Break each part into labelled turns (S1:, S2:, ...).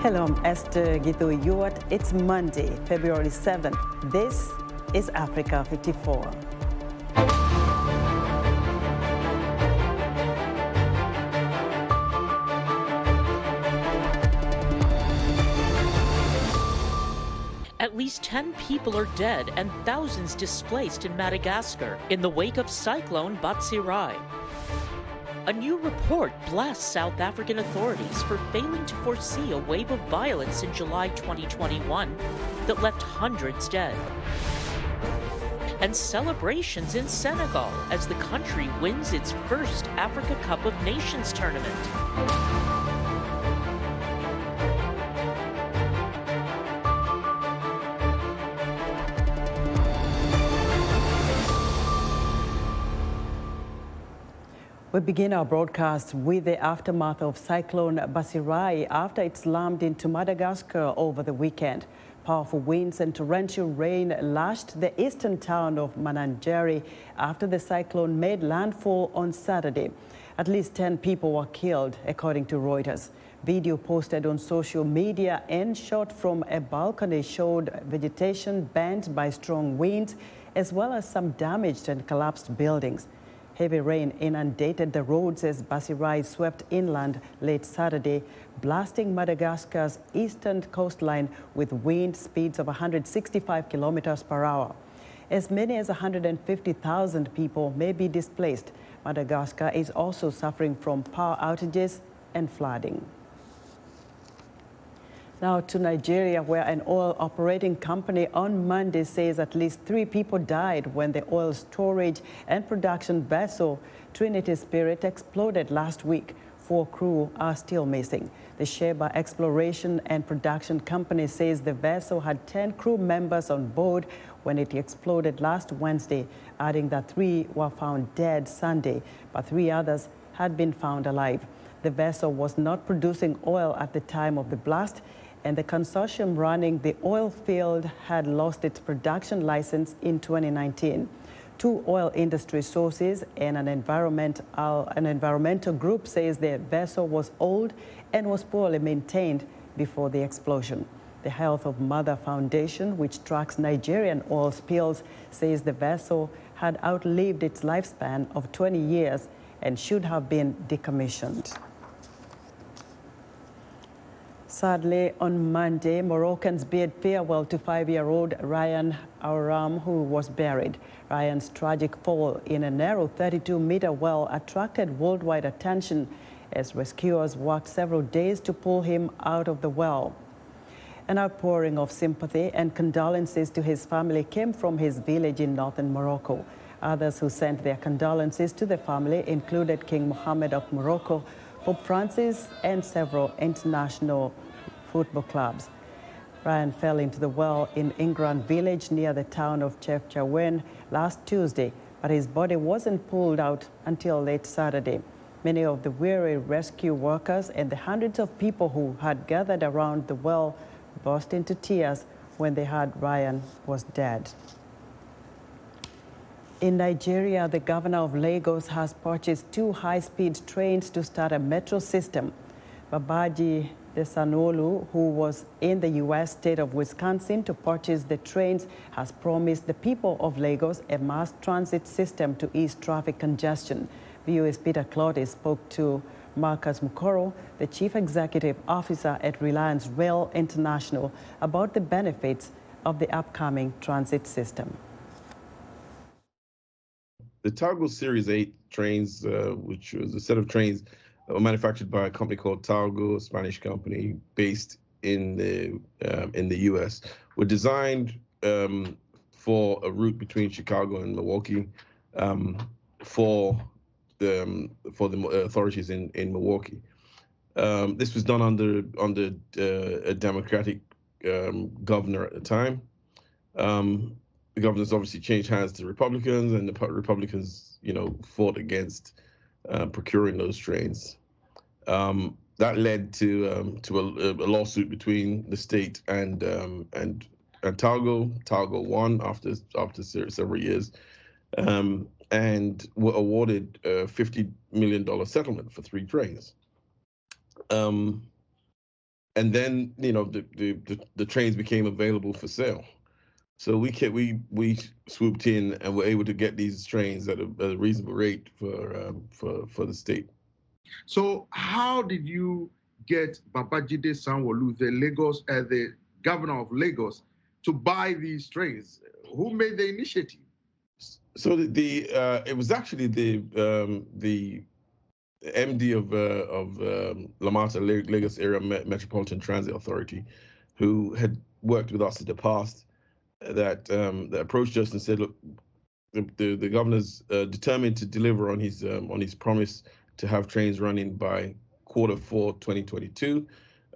S1: Hello, I'm Esther Gitu-Yuat. It's Monday, February 7th. This is Africa 54.
S2: At least 10 people are dead and thousands displaced in Madagascar in the wake of Cyclone Batsirai. A new report blasts South African authorities for failing to foresee a wave of violence in July 2021 that left hundreds dead. And celebrations in Senegal as the country wins its first Africa Cup of Nations tournament.
S1: We begin our broadcast with the aftermath of Cyclone Batsirai after it slammed into Madagascar over the weekend. Powerful winds and torrential rain lashed the eastern town of Manangeri after the cyclone made landfall on Saturday. At least 10 people were killed, according to Reuters. Video posted on social media and shot from a balcony showed vegetation bent by strong winds, as well as some damaged and collapsed buildings. Heavy rain inundated the roads as Basirai swept inland late Saturday, blasting Madagascar's eastern coastline with wind speeds of 165 kilometers per hour. As many as 150,000 people may be displaced. Madagascar is also suffering from power outages and flooding. Now to Nigeria, where an oil operating company on Monday says at least 3 people died when the oil storage and production vessel Trinity Spirit exploded last week. 4 crew are still missing. The Sheba Exploration and Production Company says the vessel had 10 crew members on board when it exploded last Wednesday, adding that 3 were found dead Sunday, but 3 others had been found alive. The vessel was not producing oil at the time of the blast, and the consortium running the oil field had lost its production license in 2019. 2 oil industry sources and an environmental group says the vessel was old and was poorly maintained before the explosion. The Health of Mother Foundation, which tracks Nigerian oil spills, says the vessel had outlived its lifespan of 20 years and should have been decommissioned. Sadly, on Monday, Moroccans bid farewell to 5-year-old Ryan Aram, who was buried. Ryan's tragic fall in a narrow 32-meter well attracted worldwide attention as rescuers worked several days to pull him out of the well. An outpouring of sympathy and condolences to his family came from his village in northern Morocco. Others who sent their condolences to the family included King Mohammed of Morocco, Pope Francis, and several international football clubs. Ryan fell into the well in Ingran village near the town of Chefchaouen last Tuesday, but his body wasn't pulled out until late Saturday. Many of the weary rescue workers and the hundreds of people who had gathered around the well burst into tears when they heard Ryan was dead. In Nigeria, the governor of Lagos has purchased 2 high-speed trains to start a metro system. Babaji Desanolu, who was in the U.S. state of Wisconsin to purchase the trains, has promised the people of Lagos a mass transit system to ease traffic congestion. VOA's Peter Clotty spoke to Marcus Mukoro, the chief executive officer at Reliance Rail International, about the benefits of the upcoming transit system.
S3: The Talgo Series 8 trains, which was a set of trains that were manufactured by a company called Talgo, a Spanish company based in the U.S., were designed for a route between Chicago and Milwaukee for the authorities in Milwaukee. This was done under a Democratic governor at the time. The governor's obviously changed hands to Republicans, and the Republicans, fought against procuring those trains. That led to a lawsuit between the state and Talgo. Talgo won after several years, and were awarded a $50 million settlement for 3 trains. and then the trains became available for sale. So we swooped in and were able to get these trains at a reasonable rate for the state.
S4: So how did you get Babajide Sanwo-Olu, the governor of Lagos, to buy these trains? Who made the initiative?
S3: So it was actually the MD of Lamata, Lagos Area Metropolitan Transit Authority, who had worked with us in the past, that approached us and said, look, the governor's determined to deliver on his promise to have trains running by Q4 2022.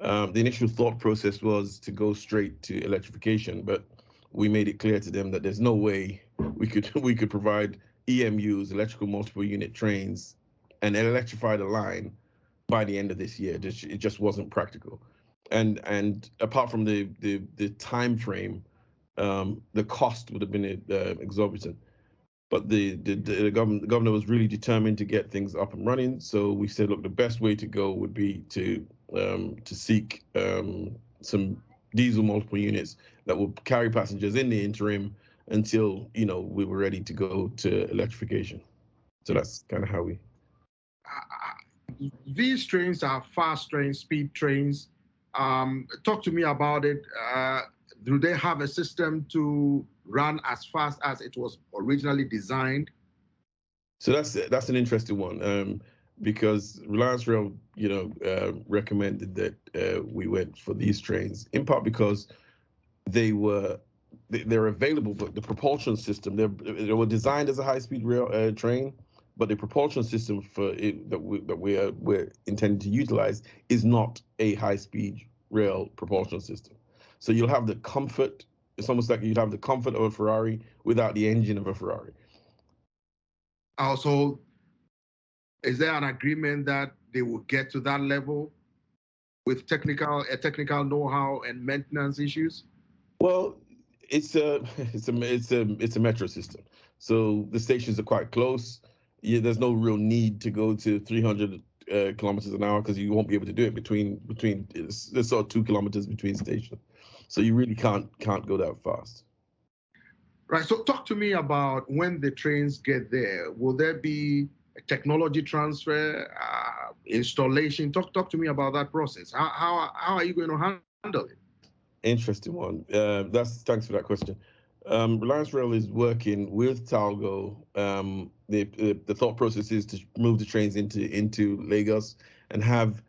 S3: The initial thought process was to go straight to electrification, but we made it clear to them that there's no way we could provide EMUs, electrical multiple unit trains, and electrify the line by the end of this year. It just wasn't practical. And apart from the time frame, the cost would have been exorbitant. But the governor was really determined to get things up and running. So we said, look, the best way to go would be to seek some diesel multiple units that will carry passengers in the interim until we were ready to go to electrification. So that's kind of how we.
S4: These trains are fast trains, speed trains. Talk to me about it. Do they have a system to run as fast as it was originally designed?
S3: So that's an interesting one, because Reliance Rail, recommended that we went for these trains, in part because they're available, but the propulsion system, they were designed as a high-speed rail train, but the propulsion system for it that we're intending to utilize is not a high-speed rail propulsion system. So you'll have the comfort. It's almost like you'd have the comfort of a Ferrari without the engine of a Ferrari.
S4: Also, is there an agreement that they will get to that level with technical know-how and maintenance issues?
S3: Well, it's a metro system, so the stations are quite close. There's no real need to go to 300 kilometers an hour, because you won't be able to do it between there's sort of 2 kilometers between stations. So you really can't go that fast.
S4: Right. So talk to me about when the trains get there. Will there be a technology transfer, installation? Talk to me about that process. How are you going to handle it?
S3: Interesting one. Thanks for that question. Reliance Rail is working with Talgo. The thought process is to move the trains into Lagos and have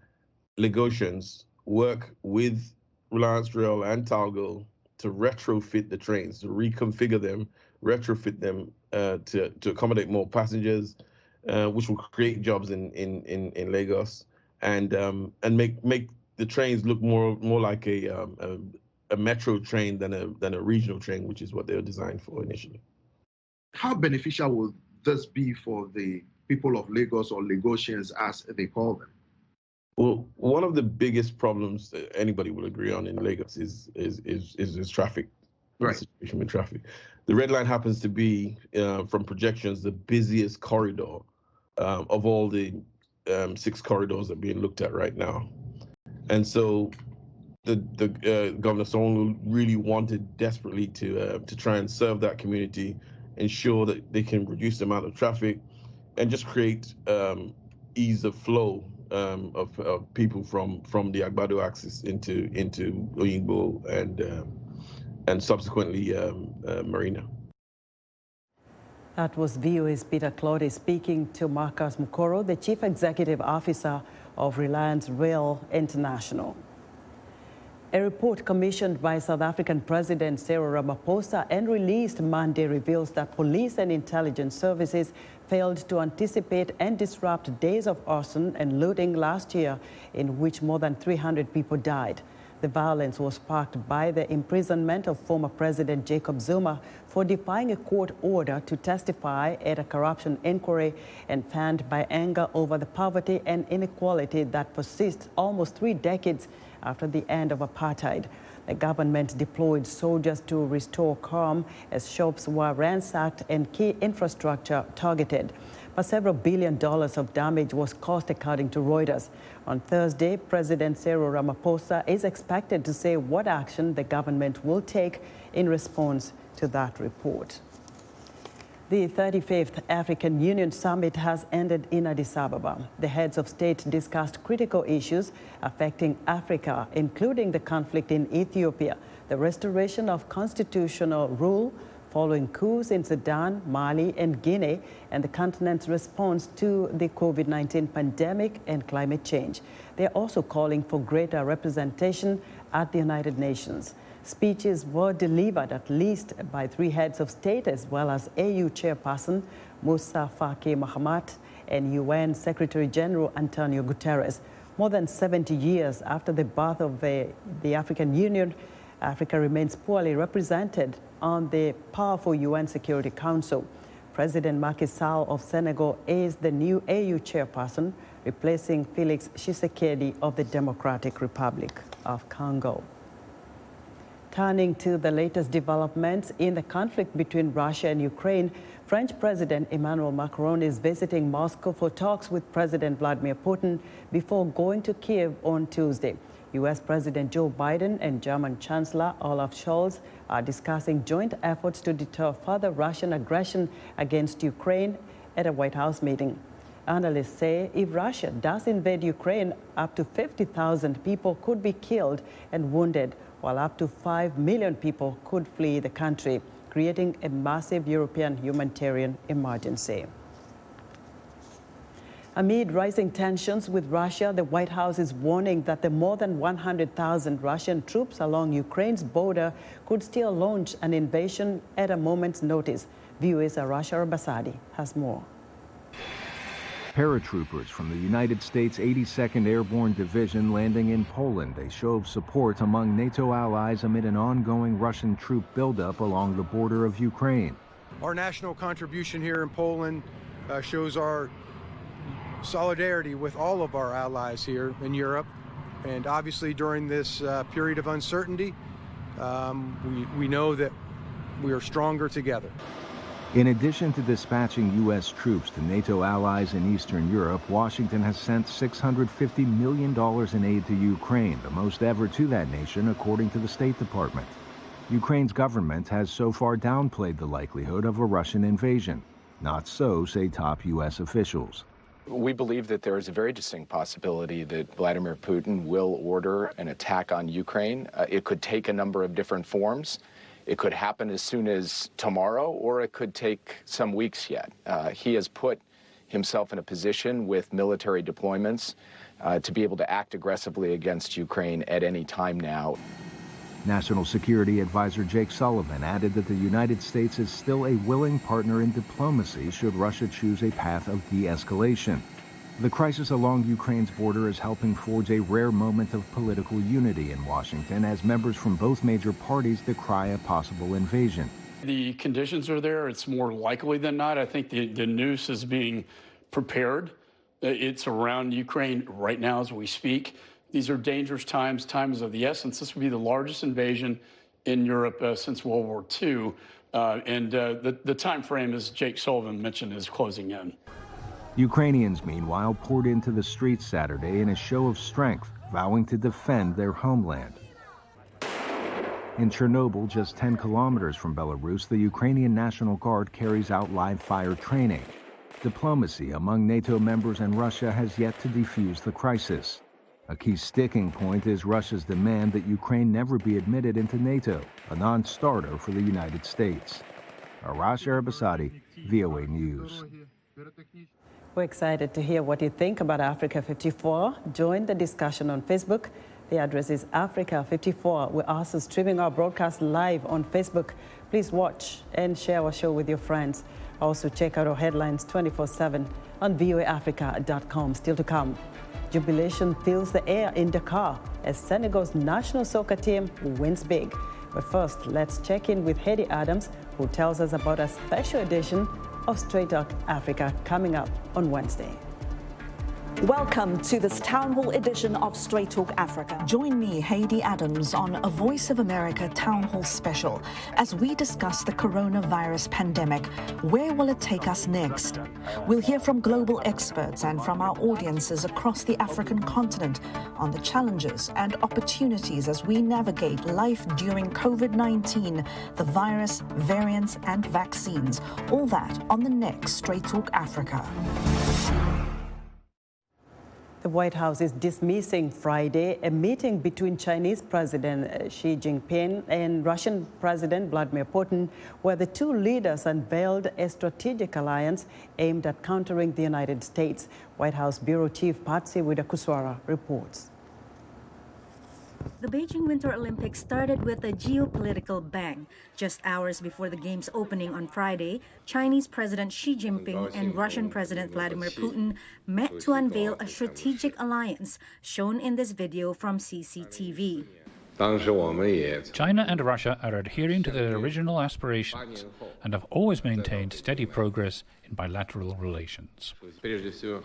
S3: Lagosians work with Reliance Rail and Talgo to retrofit the trains, to reconfigure them, retrofit them to accommodate more passengers, which will create jobs in Lagos, and make the trains look more like a metro train than a regional train, which is what they were designed for initially.
S4: How beneficial will this be for the people of Lagos, or Lagosians as they call them?
S3: Well, one of the biggest problems that anybody will agree on in Lagos is traffic.
S4: Right.
S3: The situation with traffic. The Red Line happens to be, from projections, the busiest corridor of all the 6 corridors that are being looked at right now. And so the Governor Sanwo-Olu really wanted desperately to try and serve that community, ensure that they can reduce the amount of traffic, and just create ease of flow of people from the Agbado axis into Oyingbo and subsequently Marina.
S1: That was VOA's Peter Claude speaking to Marcus Mukoro, the Chief Executive Officer of Reliance Rail International. A report commissioned by South African President Cyril Ramaphosa and released Monday reveals that police and intelligence services failed to anticipate and disrupt days of arson and looting last year, in which more than 300 people died. The violence was sparked by the imprisonment of former President Jacob Zuma for defying a court order to testify at a corruption inquiry, and fanned by anger over the poverty and inequality that persists almost 3 decades after the end of apartheid. The government deployed soldiers to restore calm as shops were ransacked and key infrastructure targeted. but several $1 billion of damage was caused, according to Reuters. On Thursday, President Cyril Ramaphosa is expected to say what action the government will take in response to that report. The 35th African Union Summit has ended in Addis Ababa. The heads of state discussed critical issues affecting Africa, including the conflict in Ethiopia, the restoration of constitutional rule following coups in Sudan, Mali, and Guinea, and the continent's response to the COVID-19 pandemic and climate change. They are also calling for greater representation at the United Nations. Speeches were delivered at least by 3 heads of state, as well as AU Chairperson Moussa Faki Mahamat and UN Secretary General Antonio Guterres. More than 70 years after the birth of the African Union, Africa remains poorly represented on the powerful UN Security Council. President Macky Sall of Senegal is the new AU chairperson, replacing Félix Tshisekedi of the Democratic Republic of Congo. Turning to the latest developments in the conflict between Russia and Ukraine, French President Emmanuel Macron is visiting Moscow for talks with President Vladimir Putin before going to Kiev on Tuesday. U.S. President Joe Biden and German Chancellor Olaf Scholz are discussing joint efforts to deter further Russian aggression against Ukraine at a White House meeting. Analysts say if Russia does invade Ukraine, up to 50,000 people could be killed and wounded, while up to 5 million people could flee the country, creating a massive European humanitarian emergency. Amid rising tensions with Russia, the White House is warning that the more than 100,000 Russian troops along Ukraine's border could still launch an invasion at a moment's notice. VOA's Arashar Basadi has more.
S5: Paratroopers from the United States 82nd Airborne Division landing in Poland, a show of support among NATO allies amid an ongoing Russian troop buildup along the border of Ukraine.
S6: Our national contribution here in Poland shows our solidarity with all of our allies here in Europe, and obviously during this period of uncertainty, we know that we are stronger together.
S5: In addition to dispatching U.S. troops to NATO allies in Eastern Europe, Washington has sent $650 million in aid to Ukraine, the most ever to that nation, according to the State Department. Ukraine's government has so far downplayed the likelihood of a Russian invasion. Not so, say top U.S. officials.
S7: We believe that there is a very distinct possibility that Vladimir Putin will order an attack on Ukraine. It could take a number of different forms. It could happen as soon as tomorrow, or it could take some weeks yet. He has put himself in a position with military deployments to be able to act aggressively against Ukraine at any time now.
S5: National Security Advisor Jake Sullivan added that the United States is still a willing partner in diplomacy should Russia choose a path of de-escalation. The crisis along Ukraine's border is helping forge a rare moment of political unity in Washington as members from both major parties decry a possible invasion.
S8: The conditions are there. It's more likely than not. I think the noose is being prepared. It's around Ukraine right now as we speak. These are dangerous times. Time is of the essence. This would be the largest invasion in Europe since World War II. The time frame, as Jake Sullivan mentioned, is closing in.
S5: Ukrainians, meanwhile, poured into the streets Saturday in a show of strength, vowing to defend their homeland. In Chernobyl, just 10 kilometers from Belarus, the Ukrainian National Guard carries out live fire training. Diplomacy among NATO members and Russia has yet to defuse the crisis. A key sticking point is Russia's demand that Ukraine never be admitted into NATO, a non-starter for the United States. Arash Arabasadi, VOA News.
S1: We're excited to hear what you think about Africa 54. Join the discussion on Facebook. The address is Africa 54. We're also streaming our broadcast live on Facebook. Please watch and share our show with your friends. Also check out our headlines 24/7 on voaafrica.com. Still to come, jubilation fills the air in Dakar as Senegal's national soccer team wins big. But first, let's check in with Hedy Adams, who tells us about a special edition of Straight Talk Africa coming up on Wednesday.
S9: Welcome to this Town Hall edition of Straight Talk Africa. Join me, Heidi Adams, on a Voice of America Town Hall special as we discuss the coronavirus pandemic. Where will it take us next? We'll hear from global experts and from our audiences across the African continent on the challenges and opportunities as we navigate life during COVID-19, the virus, variants, and vaccines. All that on the next Straight Talk Africa.
S1: The White House is dismissing Friday a meeting between Chinese President Xi Jinping and Russian President Vladimir Putin, where the two leaders unveiled a strategic alliance aimed at countering the United States. White House Bureau Chief Basirai Kills reports.
S10: The Beijing Winter Olympics started with a geopolitical bang. Just hours before the Games opening on Friday, Chinese President Xi Jinping and Russian President Vladimir Putin met to unveil a strategic alliance, shown in this video from CCTV.
S11: China and Russia are adhering to their original aspirations and have always maintained steady progress in bilateral relations.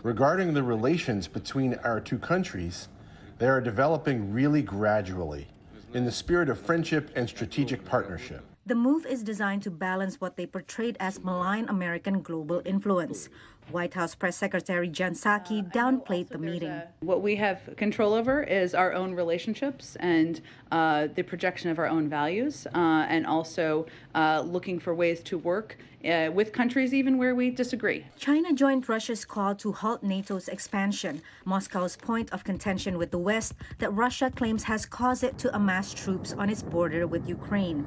S12: Regarding the relations between our two countries, they are developing really gradually, in the spirit of friendship and strategic partnership.
S10: The move is designed to balance what they portrayed as malign American global influence. White House Press Secretary Jen Psaki downplayed the meeting.
S13: What we have control over is our own relationships and the projection of our own values, and also looking for ways to work with countries even where we disagree.
S10: China joined Russia's call to halt NATO's expansion, Moscow's point of contention with the West that Russia claims has caused it to amass troops on its border with Ukraine.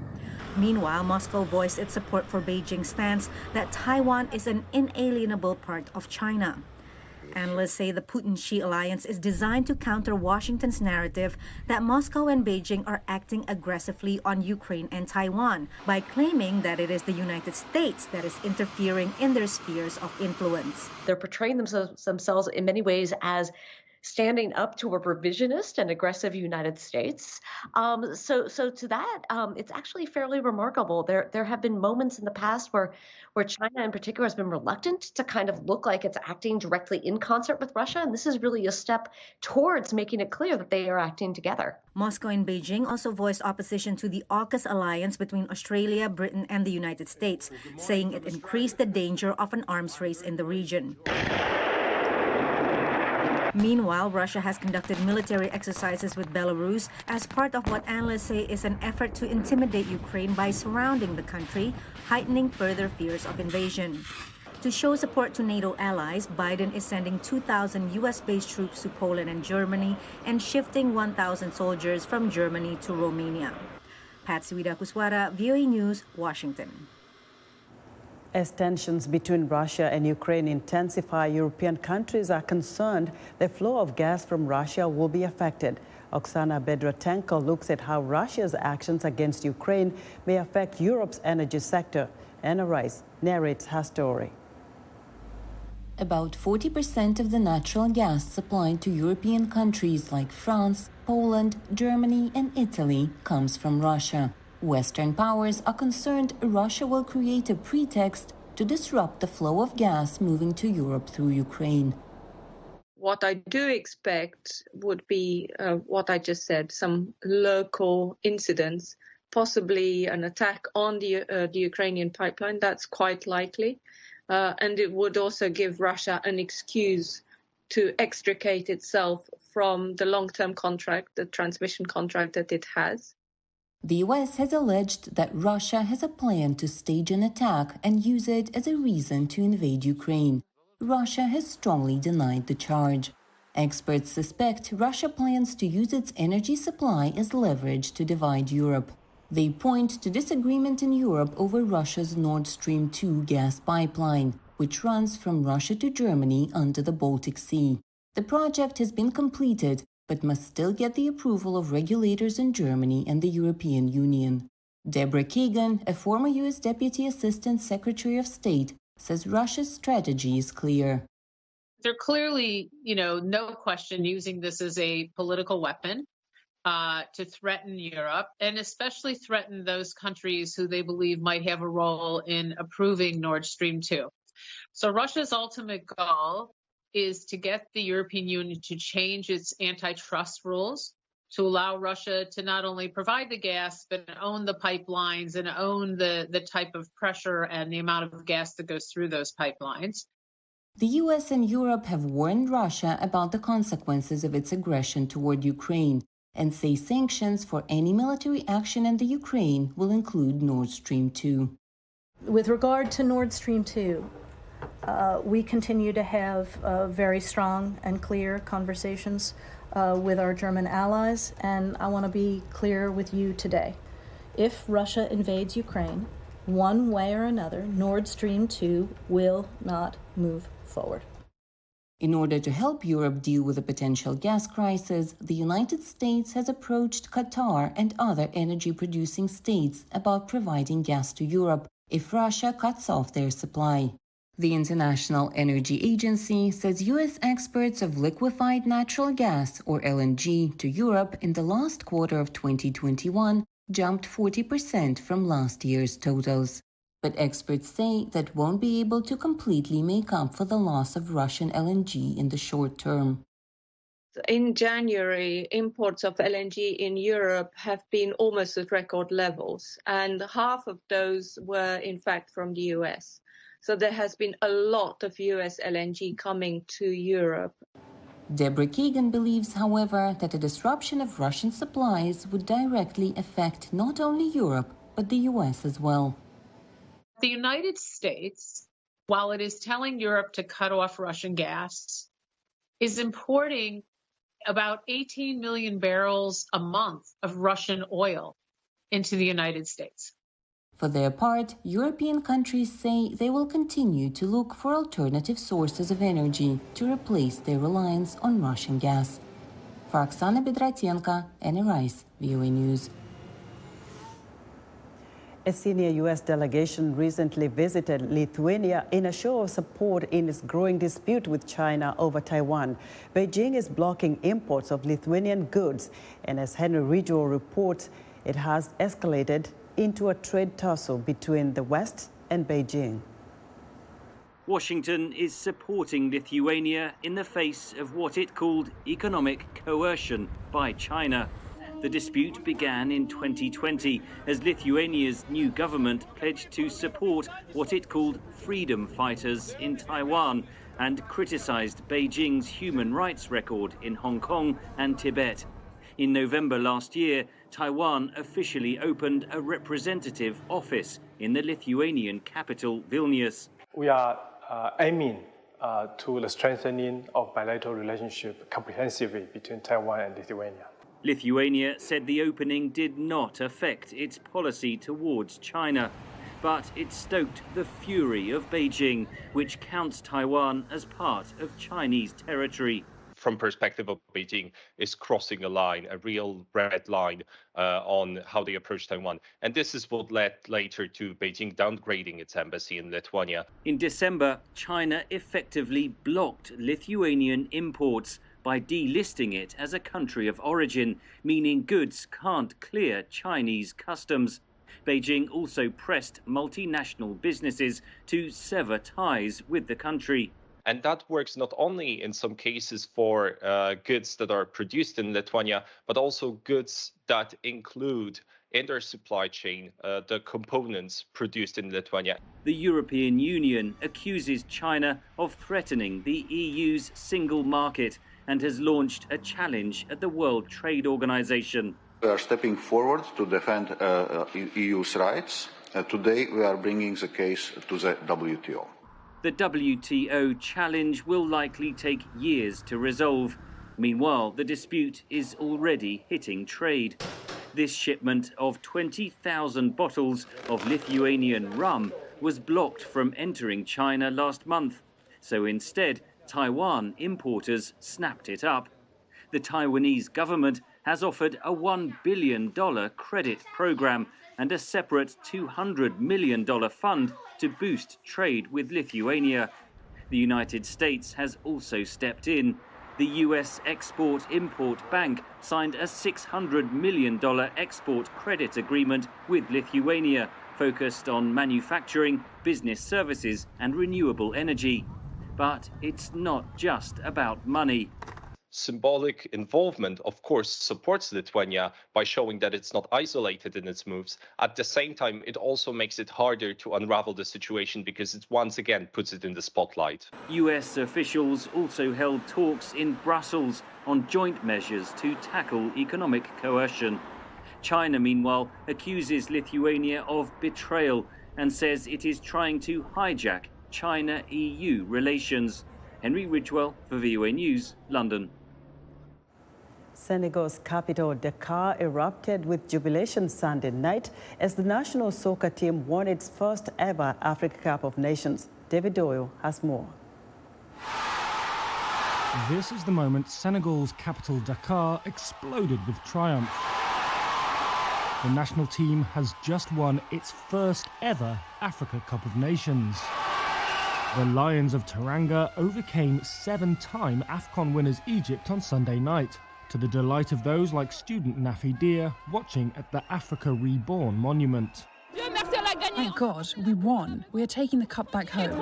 S10: Meanwhile, Moscow voiced its support for Beijing's stance that Taiwan is an inalienable part of China. Analysts say the Putin-Xi alliance is designed to counter Washington's narrative that Moscow and Beijing are acting aggressively on Ukraine and Taiwan by claiming that it is the United States that is interfering in their spheres of influence.
S14: They're portraying themselves in many ways as standing up to a revisionist and aggressive United States. So to that, it's actually fairly remarkable. There have been moments in the past where China in particular has been reluctant to kind of look like it's acting directly in concert with Russia. And this is really a step towards making it clear that they are acting together.
S10: Moscow and Beijing also voiced opposition to the AUKUS alliance between Australia, Britain, and the United States, saying it increased the danger of an arms race in the region. Meanwhile, Russia has conducted military exercises with Belarus as part of what analysts say is an effort to intimidate Ukraine by surrounding the country, heightening further fears of invasion. To show support to NATO allies, Biden is sending 2,000 U.S.-based troops to Poland and Germany and shifting 1,000 soldiers from Germany to Romania. Patsy Widakuswara, VOA News, Washington.
S1: As tensions between Russia and Ukraine intensify, European countries are concerned the flow of gas from Russia will be affected. Oksana Bedratenko looks at how Russia's actions against Ukraine may affect Europe's energy sector. Anna Rice narrates her story.
S15: About 40% of the natural gas supplied to European countries like France, Poland, Germany, and Italy comes from Russia. Western powers are concerned Russia will create a pretext to disrupt the flow of gas moving to Europe through Ukraine.
S16: What I do expect would be what I just said, some local incidents, possibly an attack on the Ukrainian pipeline. That's quite likely. And it would also give Russia an excuse to extricate itself from the long-term contract, the transmission contract that it has.
S15: The US has alleged that Russia has a plan to stage an attack and use it as a reason to invade Ukraine. Russia has strongly denied the charge. Experts suspect Russia plans to use its energy supply as leverage to divide Europe. They point to disagreement in Europe over Russia's Nord Stream 2 gas pipeline, which runs from Russia to Germany under the Baltic Sea. The project has been completed, but must still get the approval of regulators in Germany and the European Union. Deborah Kagan, a former U.S. Deputy Assistant Secretary of State, says Russia's strategy is clear.
S17: They're clearly, no question using this as a political weapon to threaten Europe, and especially threaten those countries who they believe might have a role in approving Nord Stream 2. So Russia's ultimate goal is to get the European Union to change its antitrust rules to allow Russia to not only provide the gas, but own the pipelines and own the type of pressure and the amount of gas that goes through those pipelines.
S15: The US and Europe have warned Russia about the consequences of its aggression toward Ukraine and say sanctions for any military action in the Ukraine will include Nord Stream 2.
S18: With regard to Nord Stream 2, we continue to have very strong and clear conversations with our German allies, and I want to be clear with you today. If Russia invades Ukraine, one way or another, Nord Stream 2 will not move forward.
S15: In order to help Europe deal with a potential gas crisis, the United States has approached Qatar and other energy-producing states about providing gas to Europe if Russia cuts off their supply. The International Energy Agency says U.S. exports of liquefied natural gas, or LNG, to Europe in the last quarter of 2021 jumped 40% from last year's totals. But experts say that won't be able to completely make up for the loss of Russian LNG in the short term.
S16: In January, imports of LNG in Europe have been almost at record levels, and half of those were, in fact, from the US. So there has been a lot of US LNG coming to Europe.
S15: Deborah Kagan believes, however, that a disruption of Russian supplies would directly affect not only Europe, but the US as well.
S17: The United States, while it is telling Europe to cut off Russian gas, is importing about 18 million barrels a month of Russian oil into the United States.
S15: For their part, European countries say they will continue to look for alternative sources of energy to replace their reliance on Russian gas. For Oksana Bedratenko, Anna Rice, VOA News.
S1: A senior U.S. delegation recently visited Lithuania in a show of support in its growing dispute with China over Taiwan. Beijing is blocking imports of Lithuanian goods, and as Henry Ridgwell reports, it has escalated into a trade tussle between the West and Beijing.
S19: Washington is supporting Lithuania in the face of what it called economic coercion by China. The dispute began in 2020 as Lithuania's new government pledged to support what it called freedom fighters in Taiwan and criticized Beijing's human rights record in Hong Kong and Tibet. In November last year, Taiwan officially opened a representative office in the Lithuanian capital, Vilnius.
S20: We are aiming to the strengthening of bilateral relationship comprehensively between Taiwan and Lithuania.
S19: Lithuania said the opening did not affect its policy towards China, but it stoked the fury of Beijing, which counts Taiwan as part of Chinese territory.
S21: From perspective of Beijing, is crossing a line, a real red line on how they approach Taiwan. And this is what led later to Beijing downgrading its embassy in Lithuania.
S19: In December, China effectively blocked Lithuanian imports by delisting it as a country of origin, meaning goods can't clear Chinese customs. Beijing also pressed multinational businesses to sever ties with the country.
S21: And that works not only in some cases for goods that are produced in Lithuania, but also goods that include in their supply chain the components produced in Lithuania.
S19: The European Union accuses China of threatening the EU's single market and has launched a challenge at the World Trade Organization.
S22: We are stepping forward to defend EU's rights. Today we are bringing the case to the WTO.
S19: The WTO challenge will likely take years to resolve. Meanwhile, the dispute is already hitting trade. This shipment of 20,000 bottles of Lithuanian rum was blocked from entering China last month. So instead, Taiwan importers snapped it up. The Taiwanese government has offered a $1 billion credit program and a separate $200 million fund to boost trade with Lithuania. The United States has also stepped in. The US Export-Import Bank signed a $600 million export credit agreement with Lithuania, focused on manufacturing, business services and renewable energy. But it's not just about money.
S21: Symbolic involvement, of course, supports Lithuania by showing that it's not isolated in its moves. At the same time, it also makes it harder to unravel the situation because it once again puts it in the spotlight.
S19: US officials also held talks in Brussels on joint measures to tackle economic coercion. China, meanwhile, accuses Lithuania of betrayal and says it is trying to hijack China-EU relations. Henry Ridgewell for VOA News, London.
S1: Senegal's capital, Dakar, erupted with jubilation Sunday night as the national soccer team won its first ever Africa Cup of Nations. David Doyle has more.
S2: This is the moment Senegal's capital, Dakar, exploded with triumph. The national team has just won its first ever Africa Cup of Nations. The Lions of Teranga overcame 7-time AFCON winners Egypt on Sunday night, to the delight of those like student Nafi Dia watching at the Africa Reborn monument.
S4: Thank God, we won. We are taking the cup back home.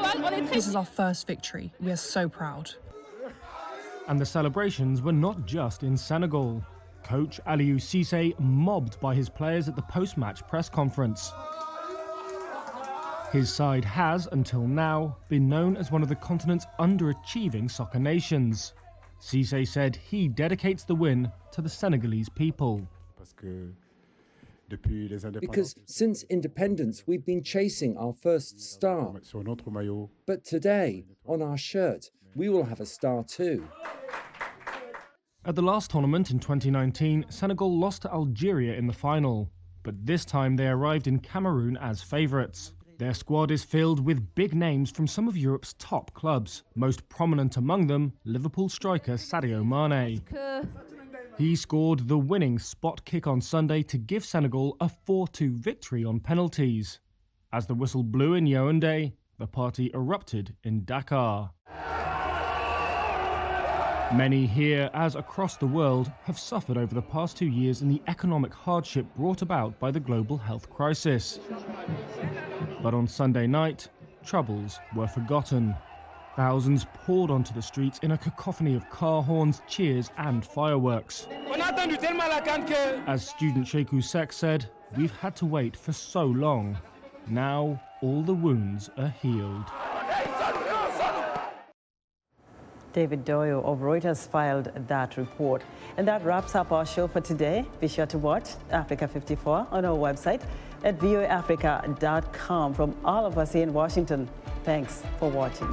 S4: This is our first victory. We are so proud.
S2: And the celebrations were not just in Senegal. Coach Aliou Cissé mobbed by his players at the post-match press conference. His side has, until now, been known as one of the continent's underachieving soccer nations. Cissé said he dedicates the win to the Senegalese people.
S23: Because since independence, we've been chasing our first star. But today, on our shirt, we will have a star too.
S2: At the last tournament in 2019, Senegal lost to Algeria in the final. But this time they arrived in Cameroon as favourites. Their squad is filled with big names from some of Europe's top clubs, most prominent among them, Liverpool striker Sadio Mane. He scored the winning spot kick on Sunday to give Senegal a 4-2 victory on penalties. As the whistle blew in Yaoundé, the party erupted in Dakar. Many here, as across the world, have suffered over the past 2 years in the economic hardship brought about by the global health crisis. But on Sunday night, troubles were forgotten. Thousands poured onto the streets in a cacophony of car horns, cheers and fireworks. As student Sheikh Sek said, "We've had to wait for so long. Now all the wounds are healed."
S1: David Doyle of Reuters filed that report. And that wraps up our show for today. Be sure to watch Africa 54 on our website at voaafrica.com. From all of us here in Washington, thanks for watching.